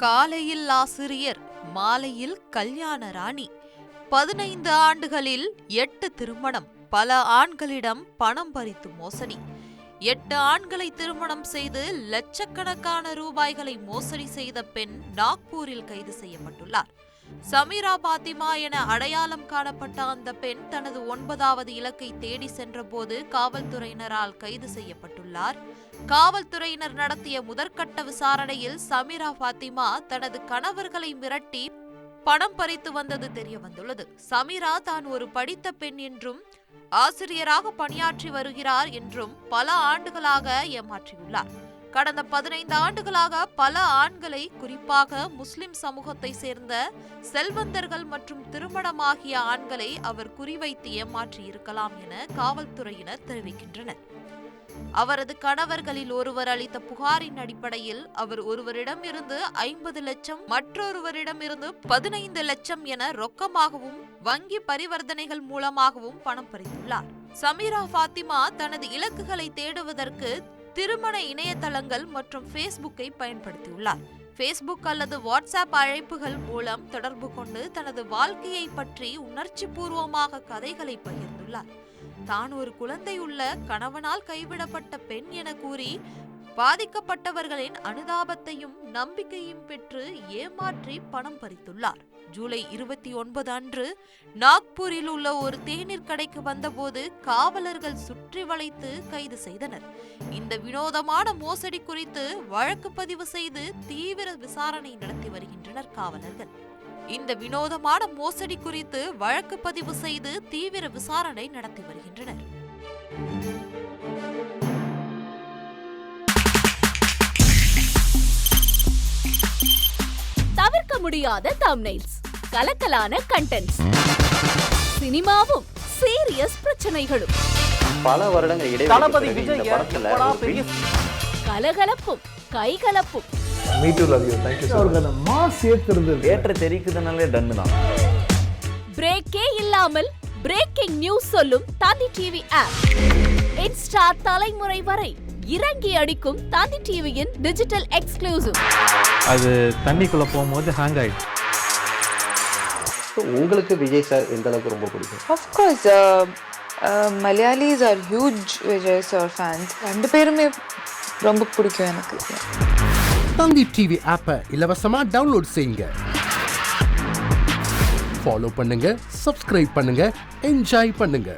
காலையில் ஆசிரியர், மாலையில் கல்யாண ராணி. 15 ஆண்டுகளில் 8 திருமணம், பல ஆண்களிடம் பணம் பறித்து மோசடி. 8 ஆண்களை திருமணம் செய்து லட்சக்கணக்கான ரூபாய்களை மோசடி செய்த பெண் நாக்பூரில் கைது செய்யப்பட்டுள்ளார். சமீரா பாத்திமா என அடையாளம் காணப்பட்ட அந்த பெண் தனது 9வது இலக்கை தேடி சென்றபோது காவல்துறையினரால் கைது செய்யப்பட்டுள்ளார். காவல்துறையினர் நடத்திய முதற்கட்ட விசாரணையில் சமீரா பாத்திமா தனது கணவர்களை மிரட்டி பணம் பறித்து வந்தது தெரிய வந்துள்ளது. சமீரா தான் ஒரு படித்த பெண் என்றும் ஆசிரியராக பணியாற்றி வருகிறார் என்றும் பல ஆண்டுகளாக ஏமாற்றியுள்ளார். கடந்த 15 ஆண்டுகளாக பல ஆண்களை, குறிப்பாக முஸ்லிம் சமூகத்தை சேர்ந்த செல்வந்தர்கள் மற்றும் திருமணமாகிய ஆண்களை அவர் குறிவைத்து ஏமாற்றி இருக்கலாம் என காவல்துறையினர் தெரிவிக்கின்றனர். அவரது கணவர்களில் ஒருவர் அளித்த புகாரின் அடிப்படையில் அவர் ஒருவரிடம் இருந்து 50 லட்சம், மற்றொருவரிடமிருந்து 15 லட்சம் என ரொக்கமாகவும் வங்கி பரிவர்த்தனைகள் மூலமாகவும் பணம் பறித்துள்ளார். சமீரா பாத்திமா தனது இலக்குகளை தேடுவதற்கு திருமண இணையதளங்கள் மற்றும் ஃபேஸ்புக்கை பயன்படுத்தியுள்ளார். ஃபேஸ்புக் அல்லது வாட்ஸ்அப் அழைப்புகள் மூலம் தொடர்பு கொண்டு தனது வாழ்க்கையை பற்றி உணர்ச்சி பூர்வமாக கதைகளை பகிர்ந்துள்ளார். தான் ஒரு குழந்தையுள்ள, கணவனால் கைவிடப்பட்ட பெண் என கூறி பாதிக்கப்பட்டவர்களின் அனுதாபத்தையும் நம்பிக்கையும் பெற்று ஏமாற்றி பணம் பறித்துள்ளார். ஜூலை 29 அன்று நாக்பூரில் உள்ள ஒரு தேநீர் கடைக்கு வந்தபோது காவலர்கள் சுற்றி வளைத்து கைது செய்தனர். இந்த வினோதமான மோசடி குறித்து வழக்கு பதிவு செய்து தீவிர விசாரணை நடத்தி வருகின்றனர் காவலர்கள். தவிர்க்க முடியாத தம்ப்நெயில்ஸ், கலக்கலான கண்டென்ட்ஸ், சினிமாவும் சீரியஸ் பிரச்சனைகளும், பல வருடங்கள் இடைவெளி கலகலப்பும் கைகலப்பும், பிரேக்கே இல்லாமல் பிரேக்கிங் நியூஸ் சொல்லும் தந்தி டிவி ஆப். இன்ஸ்டா தலைமுறை வரை இறங்கி அடிக்கும் தந்தி டிவியின் டிஜிட்டல் எக்ஸ்க்ளூசிவ். அது தண்ணிக்குள்ள போகும்போது ஹேங் ஆயிடுச்சு. உங்களுக்கு விஜய் சார் எந்த அளவுக்கு ரொம்ப பிடிக்கும்? Of course, Malayalis are huge Vijay sir fans. ரெண்டு பேருமே ரொம்ப பிடிக்கும் எனக்கு. தந்தி டிவி ஆப்பை இலவசமா டவுன்லோட் செய்யுங்க. ஃபாலோ பண்ணுங்க, சப்ஸ்கிரைப் பண்ணுங்க, என்ஜாய் பண்ணுங்க.